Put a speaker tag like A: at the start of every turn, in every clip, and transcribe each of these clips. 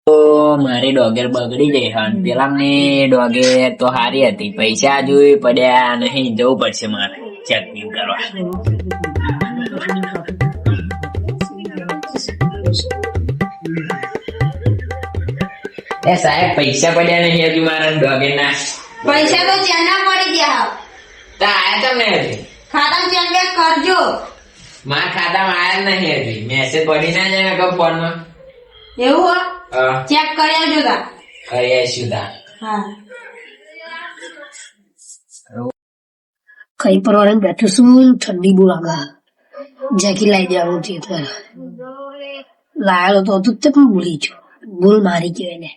A: તો મારી ડોગેર બગડી ગઈ હા પેલા ની ડોગેર તો હારી હતી પૈસા જોઈ પડ્યા નહીં જવું પડશે મારે ચેકિંગ કરવા એ સાહેબ પૈસા પડ્યા નહીં હજુ મારા ડોગેર ના
B: પૈસા તો ચેના પડી ગયા
A: તો આયા તમને હજી
B: ખાતા ચેક બેક કરજો
A: મારા ખાતામાં આયા નહીં હજી મેસેજ પડી ના જાય કે ફોન માં
B: એવું ચેક કરી આવજો તા
A: કરી આવીશું તા
B: હા
C: કઈ પરવાને બેઠું છું ઠંડી બહુ લાગે જેકી લાવી દેવાનું છે એટલે લાયેલો તો હતું તે પણ ભૂલી ગયો ભૂલ મારી કહેવાય ને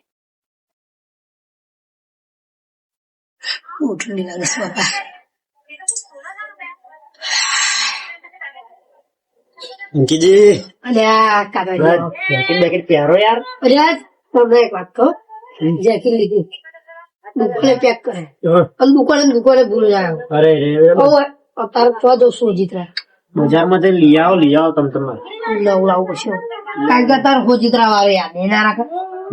C: બહુ ઠંડી લાગે છે બાપા
D: અંકીજી
C: અલ્યા કાકા
D: જેકેટ બેકેટ પહેરો યાર.
C: અલ્યા તમને એક વાત કહું જેકી લીધી દુકાને પેક કરે અને દુકાને ભૂલ જાય
D: અરે રે
C: અત્યારે તો જો સોજિત્રા
D: બજારમાં જઈને લઈ આવો તમે તમારે.
C: લાવું પછી કારણ કે તાર સોજિત્રા વાળો યાદ ના રાખે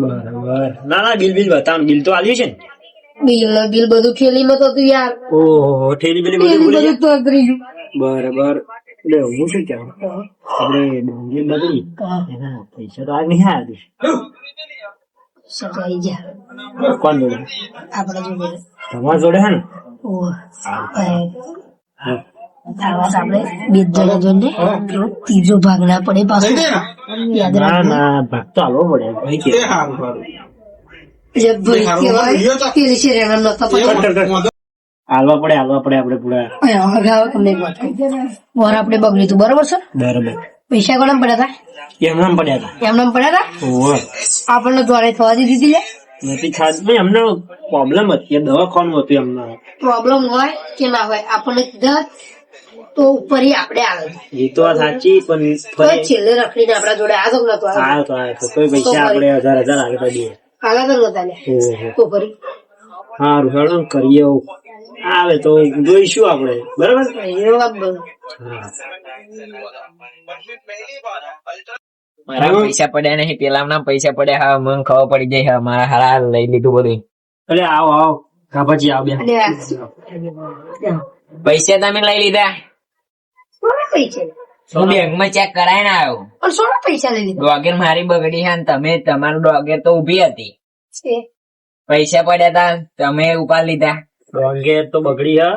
D: બરાબર. ના બિલ બતાવો. બિલ તો આલ્યું છે ને?
C: બિલ બધું થેલીમાં તો હતું યાર
D: ઓહો ઠેલી બેલી બધું ભૂલી
C: બધું તો અઘરી ગયું
D: બરાબર. એટલે હું શું કહેવું આપણે ડોંગી બગડી એના પૈસા તો આજ નહીં આવ્યા.
C: સજાઈ ગયા
D: કોણ જોડે?
C: આપડે જોડે
D: તમારા જોડે હે ને?
C: આપડે બે જણા જોડે ત્રીજો ભાગ ના પડે પાછો યાદ
D: ના
C: રાખજો
D: ના ભાગ તો આલવો પડે ભાઈ કે
C: જે ભાઈ કહેવાય પેલી છે રેના નતા પડે
D: હાલવા પડે આપણે પૂરા.
C: તમને એક વાત કહું વર આપડે બગડ્યું હતું બરોબર છે
D: બરાબર.
C: પૈસા કોને પડ્યા
D: એમનામ પડ્યા
C: હતા એમને પડ્યા હતા
D: હતા.
C: આપણને દ્વારે થવા દીધી હતી
D: નથી ખાધું એમને પ્રોબ્લેમ હતી દવાખાનું હતું એમને.
C: પ્રોબ્લેમ હોય કે ના હોય આપણને કીધા તો ઉપર આપડે આવે
D: એ તો વાત સાચી પણ
C: તો છેલ્લે રખડીને આપડા જોડે આ તો નતો
D: આવ્યો તો કોઈ પૈસા આપણે 1000 આગળ દઈએ.
C: આલા તો નતા લે તો ફરી
D: સારું હેડો કરીએ આવે તો જોઈશું આપણે બરાબર.
C: એ વાત બરોબર
A: મારા પૈસા પડ્યા નહીં પેલા ના પૈસા પડ્યા હા મને ખબર પડી જાય હા મારા હારા લઈ લીધું બધું.
D: અરે આવો કાપાજી આવ બે.
A: પૈસા તમે લઈ લીધા
C: સોના પૈસા
A: હું બેંક માં ચેક કરાઈને આવ્યો
C: પણ સોના પૈસા લઈ લીધા
A: ડોગેર મારી બગડી છે ને તમે તમારું ડોગેર તો ઉભી હતી
C: છે
A: પૈસા પડ્યા તા તમે ઉપાડ લીધા.
D: ડોંગે તો બગડી હા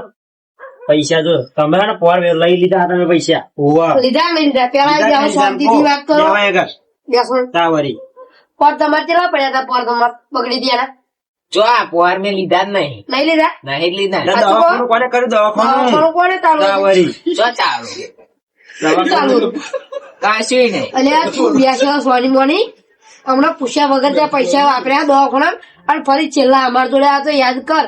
D: પૈસા જો તમે ને પોર લઈ લીધા તમે પૈસા. ઓવા
C: લીધા લઈ લીધા પેલા જાઓ શાંતિથી વાત કરો બેસો
D: તાવરી
C: પર તમારે કેટલા પડ્યા હતા પર તમારે બગડી ગયા
A: જો આ પોર મેં લીધા જ નહીં
C: નહીં લીધા
A: નહીં જ લીધા
D: દવાખાનું કોને કર્યું? દવાખાનું
C: કોને ચાલુ
D: તાવરી
A: જો ચાલુ
C: ચાલુ
A: કશું નહીં
C: એટલે આ તું બેસો સોની મોની હમણાં પૂછ્યા વગર ત્યાં પૈસા વાપર્યા દવાખાના અને ફરી છેલ્લા અમાર જોડે આ તો યાદ કર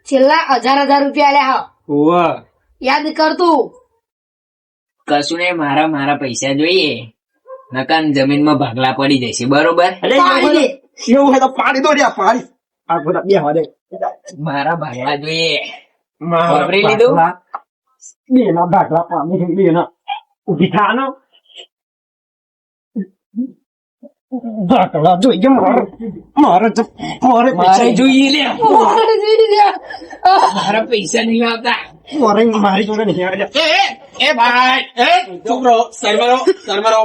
C: છેલ્લા 1000 રૂપિયા આલ્યા હા
D: ઓવા
C: યાદ કર તું
A: કશું નહીં મારા પૈસા જોઈએ નકાન જમીનમાં ભાગલા પડી જશે બરોબર.
C: પાડી દે
D: એવું હોય તો પાડી દો રે પાડી આ બધા બે વાદે
A: મારા ભાગલા જોઈએ વાપરી લીધું
D: બે ના ભાગલા પામી બે ના ઉભી થાનો ભાગલા જોઈએ મારે
A: જોઈએ લે
C: મારે જોઈ લીધા.
A: મારા પૈસા નહીં આવતા
D: મારી જોડે નહીં આવે.
E: એ ભાઈ એ છોકરો શર્મારો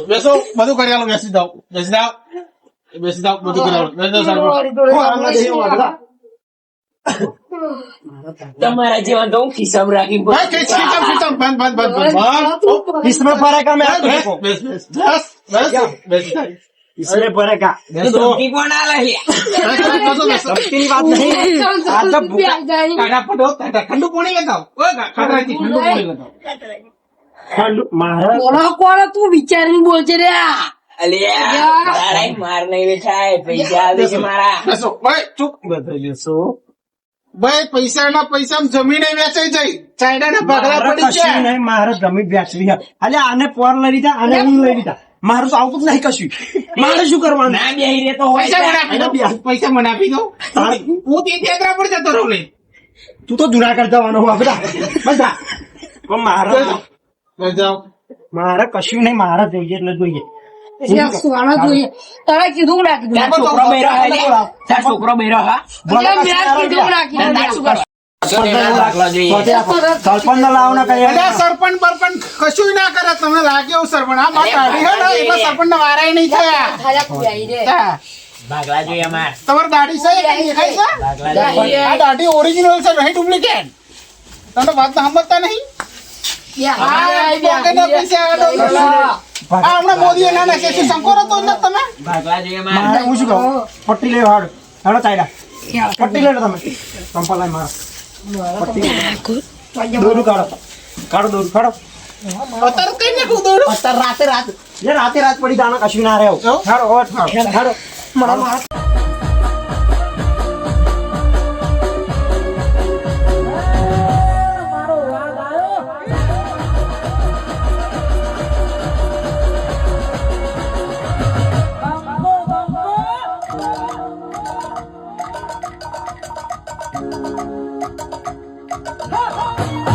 E: બેસો બધું કરી આલો બેસી જાઓ બધું કરી આલો બેસી જાઓ
A: તમારા જેવા તો હું ખિસ્સામાં રાખી
E: ખીચમ બંધ
D: इसमें फर्क है मैं
E: બસ
D: इसमें फर्क है
A: ધમકી કોણ આલે લે
D: की बात नहीं आज जब
E: ઠંડુ પાણી લેતા ઠંડુ પાણી લેતા
D: महाराज
C: બોલો કોણ તું વિચારીને બોલજે રે
A: અલ્યા માર નહીં બેઠાય પૈસા આવે છે મારા
E: બેસો ભાઈ ચૂપ
D: बताइए सो
E: ભાઈ પૈસા જમીન વેચાઈ જાય ચાઇના ના ભાગલા પડી
D: કશું નહીં મારે જમીન વેચવી છે અલે આને પોર લઈ લીધા આને હું લઈ લીધા મારું તો આવતું જ નહીં કશું મારે શું કરવાનું
A: ના બેહી રે તો
E: પૈસા મને આપી દો હું તે ટેકરા પર જતો રહું નહીં
D: તું તો જુનાગઢ જવાનો હું બધા પણ મારે
E: જાઓ
D: મારે કશું નહીં મારે જોઈએ એટલે જોઈએ
C: એટલે સોના જોઈએ તારે કીધું ના કીધું
A: તાર છોકરો બૈરો હે લે? તાર છોકરો બૈરો હા?
C: એટલે મેં કીધું ના કીધું
A: તાર શું કરશું? દાખલો જોઈએ.
D: સરપંચ ને લાવો ને કઈ
E: અલ્યા સરપંચ બરપંચ કશું ના કરે તમને લાગે એવું સરપંચ આ મારી દાઢી હે ને એમાં સરપંચ ને વારાય નહીં થયા
C: ખાલી પૂજાઈ રે
E: હા.
A: ભાગલા જોઈએ અમાર.
E: તમારી દાઢી છે કે દેખાય છે
A: ભાગલા જોઈએ.
E: આ દાઢી ઓરિજિનલ છે નહીં ડુપ્લિકેટ તમે વાત સમજતા નહીં આ ડોકેના પૈસા આ ડોકેના. આ હમણાં મોદીએ ના નાખે છે શંકોર હતો ને તમે
A: ભાગલા જોઈએ અમાર.
D: મારે હું શું કહું પટ્ટી લેવો હાડ હેડો ચાલ્યા પટ્ટી લેડો તમે કંપા લાઈ મારો દોરું કાઢો દોરું કાઢો
E: અત્યારે કઈ નાખું દોડું
D: અત્યારે રાતે રાત પડી દાણા કશું ના રહ્યો
E: એવું?
D: હાડો
F: Ha ha!